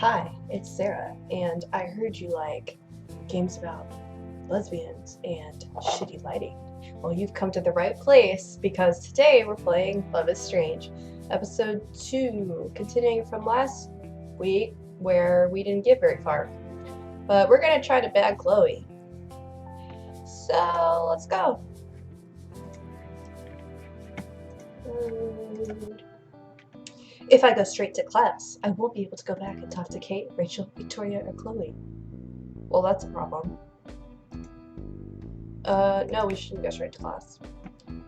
Hi, it's Sarah, and I heard you like games about lesbians and shitty lighting. Well, you've come to the right place because today we're playing Love is Strange, episode 2, continuing from last week where we didn't get very far. But we're gonna try to bag Chloe. So let's go. If I go straight to class, I won't be able to go back and talk to Kate, Rachel, Victoria, or Chloe. Well, that's a problem. No, we shouldn't go straight to class.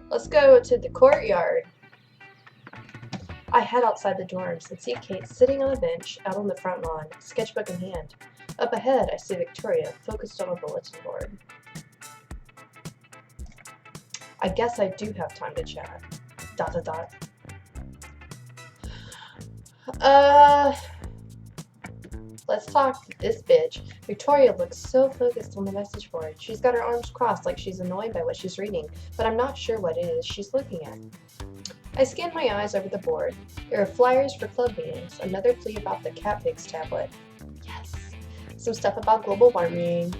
Let's go to the courtyard. I head outside the dorms and see Kate sitting on a bench out on the front lawn, sketchbook in hand. Up ahead, I see Victoria, focused on a bulletin board. I guess I do have time to chat. ... Let's talk to this bitch. Victoria looks so focused on the message board. She's got her arms crossed like she's annoyed by what she's reading, but I'm not sure what it is she's looking at. I scan my eyes over the board. There are flyers for club meetings, another plea about the cat pigs tablet. Yes. Some stuff about global warming.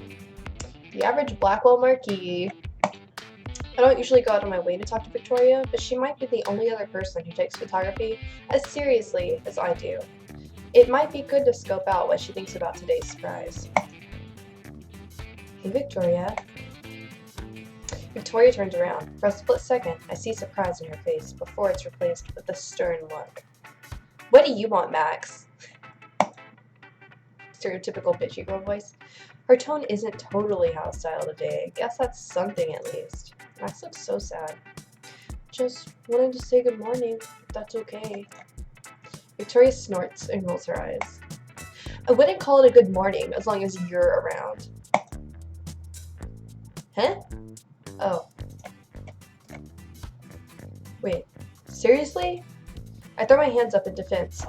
The average Blackwell marquee. I don't usually go out of my way to talk to Victoria, but she might be the only other person who takes photography as seriously as I do. It might be good to scope out what she thinks about today's surprise. Hey, Victoria. Victoria turns around. For a split second, I see surprise in her face before it's replaced with a stern look. What do you want, Max? Stereotypical bitchy girl voice. Her tone isn't totally hostile today. Guess that's something at least. Max looks so sad. Just wanted to say good morning, if that's okay. Victoria snorts and rolls her eyes. I wouldn't call it a good morning as long as you're around. Huh? Oh. Wait, seriously? I throw my hands up in defense,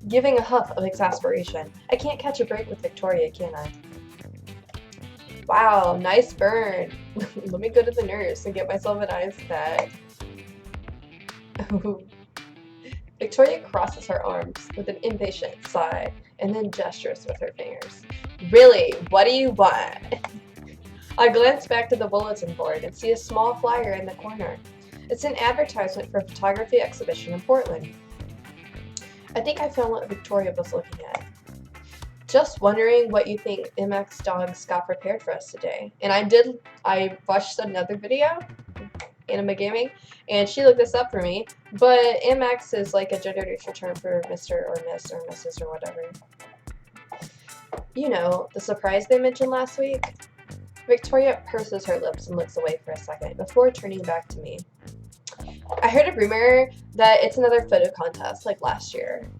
giving a huff of exasperation. I can't catch a break with Victoria, can I? Wow, nice burn. Let me go to the nurse and get myself an ice pack. Victoria crosses her arms with an impatient sigh and then gestures with her fingers. Really, what do you want? I glance back to the bulletin board and see a small flyer in the corner. It's an advertisement for a photography exhibition in Portland. I think I found what Victoria was looking at. Just wondering what you think MX Dogs got prepared for us today. And I watched another video, Anime Gaming, and she looked this up for me. But MX is like a gender neutral term for Mr. or Miss or Mrs. or whatever. You know, the surprise they mentioned last week? Victoria purses her lips and looks away for a second before turning back to me. I heard a rumor that it's another photo contest like last year.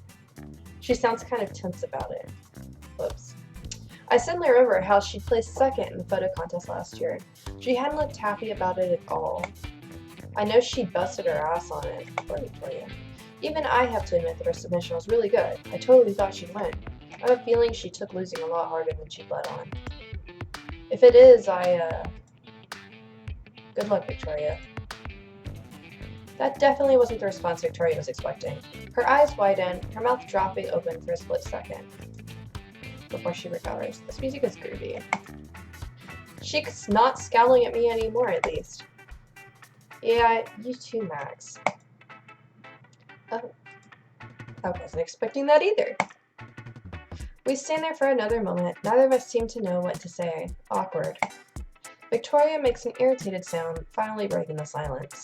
She sounds kind of tense about it. Whoops. I suddenly remember how she placed second in the photo contest last year. She hadn't looked happy about it at all. I know she busted her ass on it. Poor Victoria. Even I have to admit that her submission was really good. I totally thought she'd win. I have a feeling she took losing a lot harder than she'd let on. If it is, good luck, Victoria. That definitely wasn't the response Victoria was expecting. Her eyes widen, her mouth dropping open for a split second before she recovers. This music is groovy. She's not scowling at me anymore, at least. Yeah, you too, Max. Oh, I wasn't expecting that either. We stand there for another moment. Neither of us seem to know what to say. Awkward. Victoria makes an irritated sound, finally breaking the silence.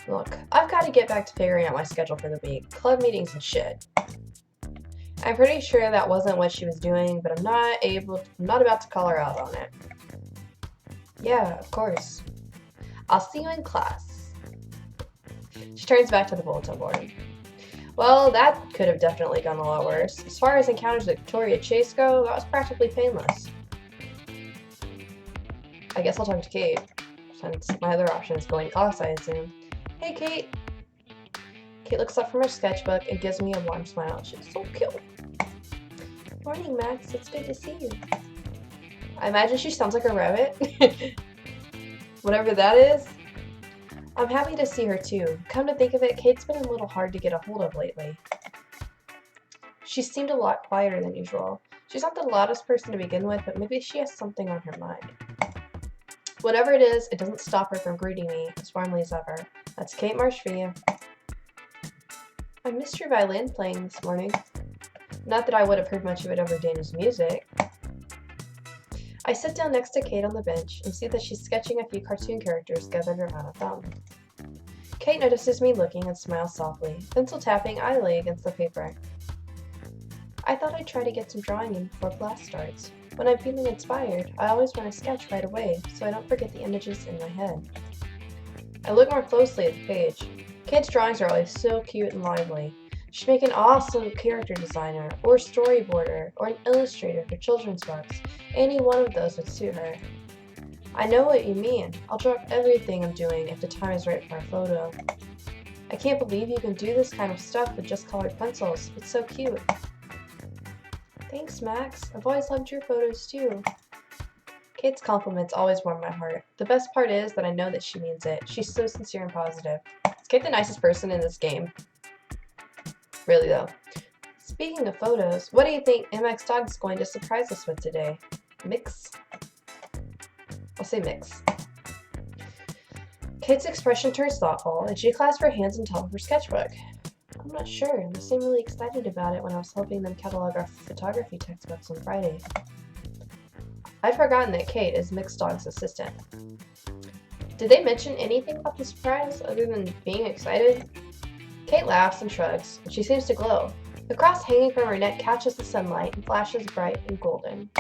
Look, I've got to get back to figuring out my schedule for the week. Club meetings and shit. I'm pretty sure that wasn't what she was doing, but I'm not about to call her out on it. Yeah, of course. I'll see you in class. She turns back to the bulletin board. Well, that could have definitely gone a lot worse. As far as encounters with Victoria Chase go, that was practically painless. I guess I'll talk to Kate, since my other option is going to class, I assume. Hey, Kate. Kate looks up from her sketchbook and gives me a warm smile. She's so cute. Morning, Max. It's good to see you. I imagine she sounds like a rabbit. Whatever that is. I'm happy to see her too. Come to think of it, Kate's been a little hard to get a hold of lately. She seemed a lot quieter than usual. She's not the loudest person to begin with, but maybe she has something on her mind. Whatever it is, it doesn't stop her from greeting me as warmly as ever. That's Kate Marsh for you. I missed your violin playing this morning. Not that I would have heard much of it over Dana's music. I sit down next to Kate on the bench and see that she's sketching a few cartoon characters gathered around a fountain. Kate notices me looking and smiles softly, pencil tapping idly against the paper. I thought I'd try to get some drawing in before class starts. When I'm feeling inspired, I always want to sketch right away so I don't forget the images in my head. I look more closely at the page. Kate's drawings are always so cute and lively. She'd make an awesome character designer, or storyboarder, or an illustrator for children's books. Any one of those would suit her. I know what you mean. I'll draw everything I'm doing if the time is right for a photo. I can't believe you can do this kind of stuff with just colored pencils. It's so cute. Thanks, Max. I've always loved your photos too. Kate's compliments always warm my heart. The best part is that I know that she means it. She's so sincere and positive. Is Kate the nicest person in this game? Really though. Speaking of photos, what do you think MX Dog's going to surprise us with today? Mix? I'll say mix. Kate's expression turns thoughtful, and she clasps her hands on top of her sketchbook. I'm not sure. They seemed really excited about it when I was helping them catalog our photography textbooks on Friday. I'd forgotten that Kate is Mix Dog's assistant. Did they mention anything about the surprise other than being excited? Kate laughs and shrugs, and she seems to glow. The cross hanging from her neck catches the sunlight and flashes bright and golden.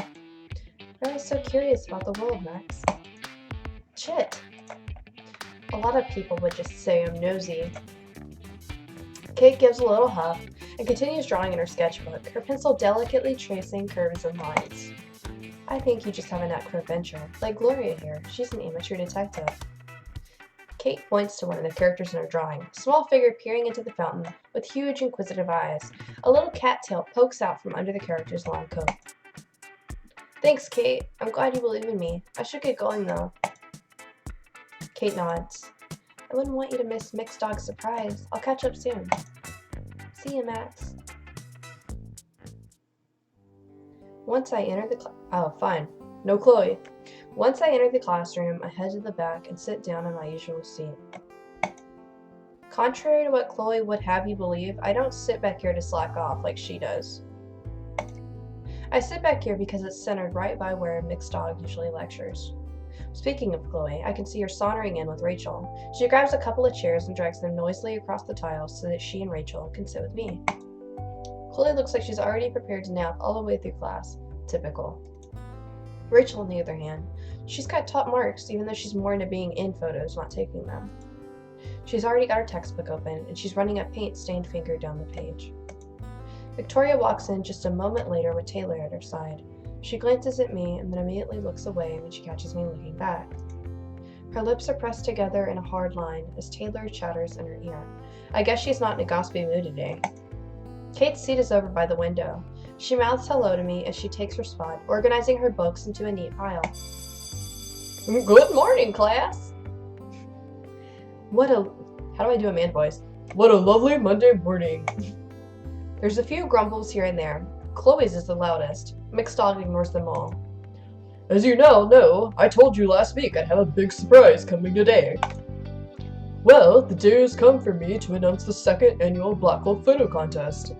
You're always so curious about the world, Max. Shit. A lot of people would just say I'm nosy. Kate gives a little huff and continues drawing in her sketchbook, her pencil delicately tracing curves and lines. I think you just have a knack for adventure, like Gloria here. She's an amateur detective. Kate points to one of the characters in her drawing, a small figure peering into the fountain with huge inquisitive eyes. A little cattail pokes out from under the character's long coat. Thanks, Kate. I'm glad you believe in me. I should get going, though. Kate nods. I wouldn't want you to miss Mix Dog's surprise. I'll catch up soon. See you, Max. Once I enter the oh, fine. No Chloe. Once I enter the classroom, I head to the back and sit down in my usual seat. Contrary to what Chloe would have you believe, I don't sit back here to slack off like she does. I sit back here because it's centered right by where Mixed Dog usually lectures. Speaking of Chloe, I can see her sauntering in with Rachel. She grabs a couple of chairs and drags them noisily across the tiles so that she and Rachel can sit with me. Chloe looks like she's already prepared to nap all the way through class. Typical. Rachel, on the other hand, she's got top marks even though she's more into being in photos, not taking them. She's already got her textbook open, and she's running a paint-stained finger down the page. Victoria walks in just a moment later with Taylor at her side. She glances at me and then immediately looks away when she catches me looking back. Her lips are pressed together in a hard line as Taylor chatters in her ear. I guess she's not in a gossipy mood today. Kate's seat is over by the window. She mouths hello to me as she takes her spot, organizing her books into a neat pile. Good morning, class! How do I do a man voice? What a lovely Monday morning. There's a few grumbles here and there. Chloe's is the loudest. Mixed Dog ignores them all. As you now know, I told you last week I'd have a big surprise coming today. Well, the day has come for me to announce the second annual Black Hole Photo Contest.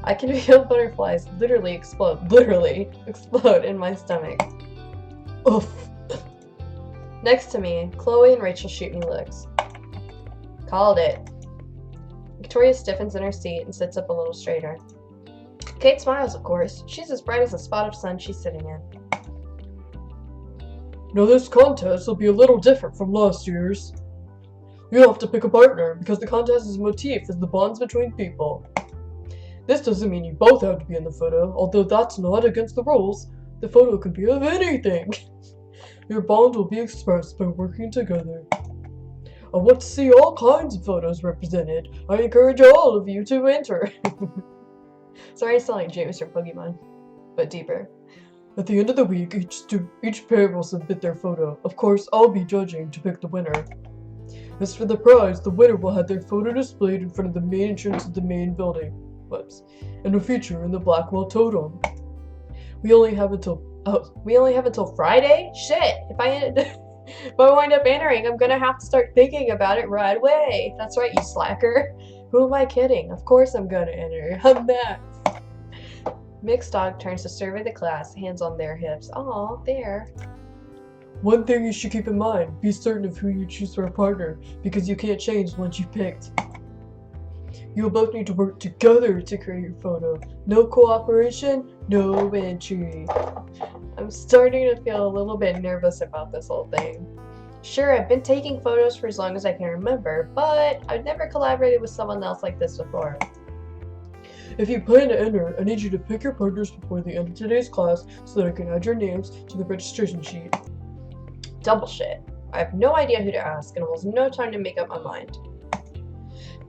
I can feel butterflies literally explode in my stomach. Oof. Next to me, Chloe and Rachel shoot me looks. Called it. Victoria stiffens in her seat and sits up a little straighter. Kate smiles, of course. She's as bright as the spot of sun she's sitting in. Now this contest will be a little different from last year's. You have to pick a partner because the contest's motif is the bonds between people. This doesn't mean you both have to be in the photo, although that's not against the rules. The photo can be of anything. Your bond will be expressed by working together. I want to see all kinds of photos represented. I encourage all of you to enter. Sorry, I sound like James from Pokemon, but deeper. At the end of the week, each pair will submit their photo. Of course, I'll be judging to pick the winner. As for the prize, the winner will have their photo displayed in front of the main entrance of the main building. Whoops. And a feature in the Blackwell Totem. We only have until Friday? Shit! If I wind up entering, I'm gonna have to start thinking about it right away. That's right, you slacker. Who am I kidding? Of course I'm gonna enter. I'm Max. Mixed Dog turns to survey the class, hands on their hips. Aw, there. One thing you should keep in mind, be certain of who you choose for a partner, because you can't change once you've picked. You'll both need to work together to create your photo. No cooperation, no entry. I'm starting to feel a little bit nervous about this whole thing. Sure, I've been taking photos for as long as I can remember, but I've never collaborated with someone else like this before. If you plan to enter, I need you to pick your partners before the end of today's class so that I can add your names to the registration sheet. Double shit. I have no idea who to ask and almost no time to make up my mind.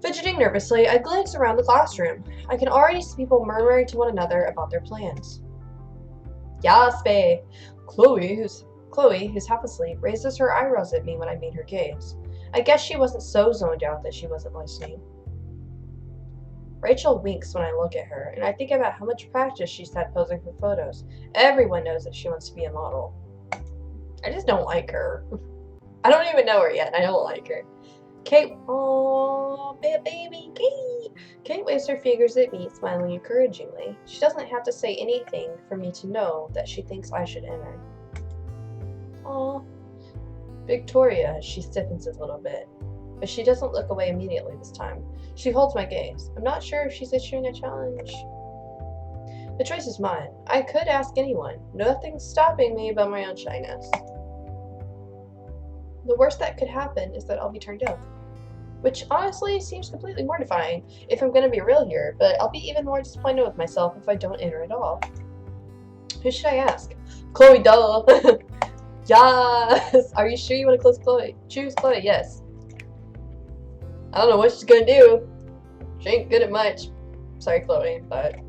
Fidgeting nervously, I glance around the classroom. I can already see people murmuring to one another about their plans. Yaspe! Chloe, who's half asleep, raises her eyebrows at me when I meet her gaze. I guess she wasn't so zoned out that she wasn't listening. Rachel winks when I look at her, and I think about how much practice she's had posing for photos. Everyone knows that she wants to be a model. I just don't like her. I don't even know her yet, and I don't like her. Kate, oh, baby Kate. Kate waves her fingers at me, smiling encouragingly. She doesn't have to say anything for me to know that she thinks I should enter. Aw. Victoria, she stiffens a little bit, but she doesn't look away immediately this time. She holds my gaze. I'm not sure if she's issuing a challenge. The choice is mine. I could ask anyone. Nothing's stopping me but my own shyness. The worst that could happen is that I'll be turned down. Which honestly seems completely mortifying, if I'm gonna be real here, but I'll be even more disappointed with myself if I don't enter at all. Who should I ask? Chloe, duh! Yes! Are you sure you want to choose Chloe? Yes. I don't know what she's gonna do. She ain't good at much. Sorry, Chloe, but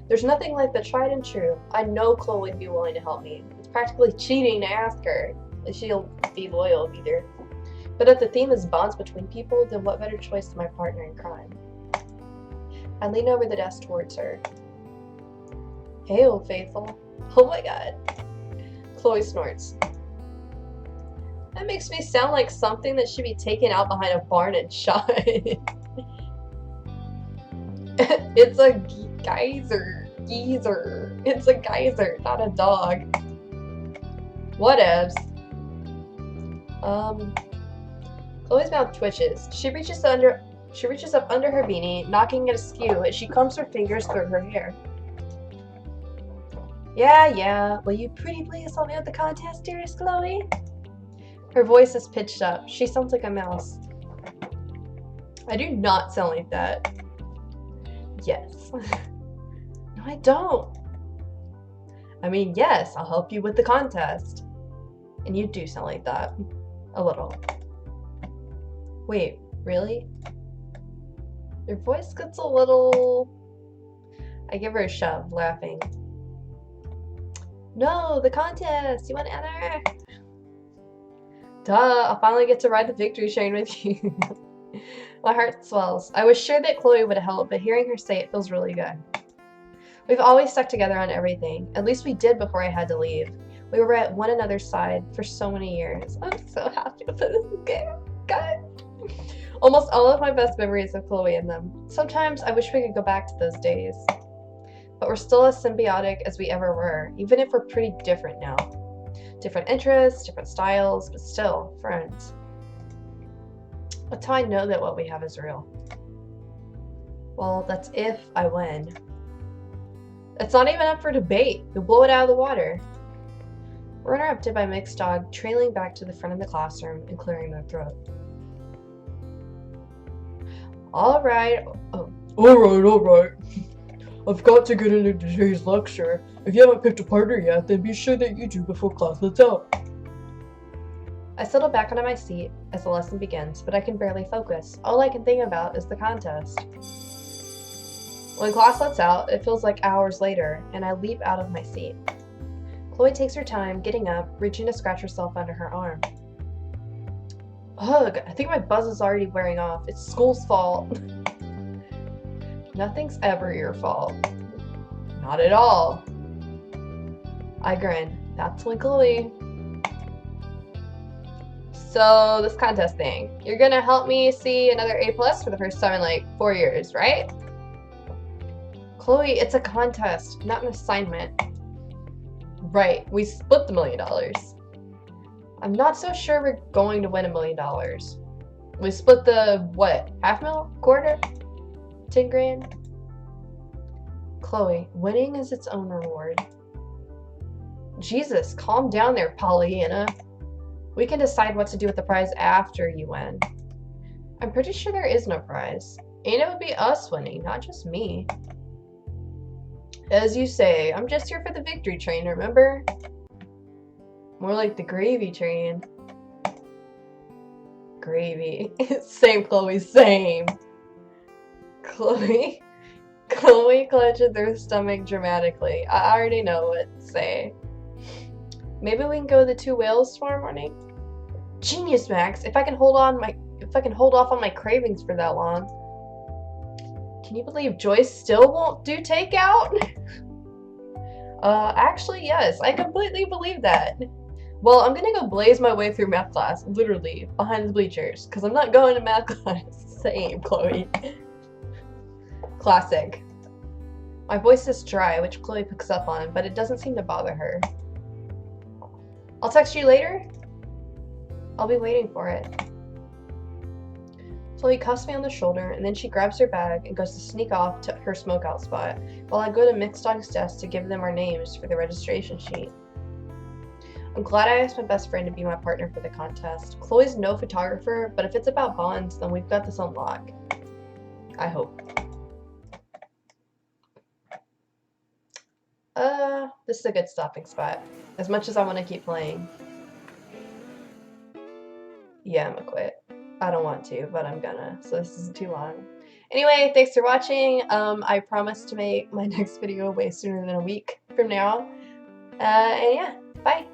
there's nothing like the tried and true. I know Chloe would be willing to help me. It's practically cheating to ask her. She'll be loyal either. But if the theme is bonds between people, then what better choice than my partner in crime? I lean over the desk towards her. Hey, old faithful. Oh my god. Chloe snorts. That makes me sound like something that should be taken out behind a barn and shot. It's a geyser. Geezer. It's a geyser, not a dog. Whatevs. Chloe's mouth twitches. She reaches up under her beanie, knocking it askew as she combs her fingers through her hair. Yeah. Will you pretty please help me with the contest, dearest Chloe? Her voice is pitched up. She sounds like a mouse. I do not sound like that. Yes. No, I don't. I mean, yes, I'll help you with the contest. And you do sound like that. A little. Wait, really? Your voice gets a little... I give her a shove, laughing. No, the contest! You want to enter? Duh, I'll finally get to ride the victory train with you. My heart swells. I was sure that Chloe would help, but hearing her say it feels really good. We've always stuck together on everything. At least we did before I had to leave. We were at one another's side for so many years. I'm so happy with this game. God. Almost all of my best memories have Chloe in them. Sometimes I wish we could go back to those days. But we're still as symbiotic as we ever were, even if we're pretty different now. Different interests, different styles, but still friends. That's how I know that what we have is real. Well, that's if I win. It's not even up for debate. You'll blow it out of the water. We're interrupted by Mixed Dog trailing back to the front of the classroom and clearing their throat. Alright. Alright. I've got to get into today's lecture. If you haven't picked a partner yet, then be sure that you do before class lets out. I settle back onto my seat as the lesson begins, but I can barely focus. All I can think about is the contest. When class lets out, it feels like hours later, and I leap out of my seat. Chloe takes her time, getting up, reaching to scratch herself under her arm. Ugh, I think my buzz is already wearing off. It's school's fault. Nothing's ever your fault. Not at all. I grin. That's when Chloe. So, this contest thing. You're gonna help me see another A+ for the first time in like 4 years, right? Chloe, it's a contest, not an assignment. Right, we split the $1 million. I'm not so sure we're going to win $1 million. We split the, what, half mil? Quarter? 10 grand? Chloe, winning is its own reward. Jesus, calm down there, Pollyanna. We can decide what to do with the prize after you win. I'm pretty sure there is no prize. And it would be us winning, not just me. As you say, I'm just here for the victory train, remember? More like the gravy train. Gravy. Same, Chloe, same. Chloe clenches her stomach dramatically. I already know what to say. Maybe we can go to the 2 whales tomorrow morning? Genius, Max! If I can hold off on my cravings for that long. Can you believe Joyce still won't do takeout? Actually, yes, I completely believe that. Well, I'm gonna go blaze my way through math class, literally, behind the bleachers, because I'm not going to math class. Same, Chloe. Classic. My voice is dry, which Chloe picks up on, but it doesn't seem to bother her. I'll text you later. I'll be waiting for it. Chloe cuffs me on the shoulder, and then she grabs her bag and goes to sneak off to her smokeout spot, while I go to Mixed Dog's desk to give them our names for the registration sheet. I'm glad I asked my best friend to be my partner for the contest. Chloe's no photographer, but if it's about bonds, then we've got this on lock. I hope. This is a good stopping spot. As much as I want to keep playing. Yeah, I'm gonna quit. I don't want to, but I'm gonna, so this isn't too long. Anyway, thanks for watching. I promise to make my next video way sooner than a week from now. And yeah, bye!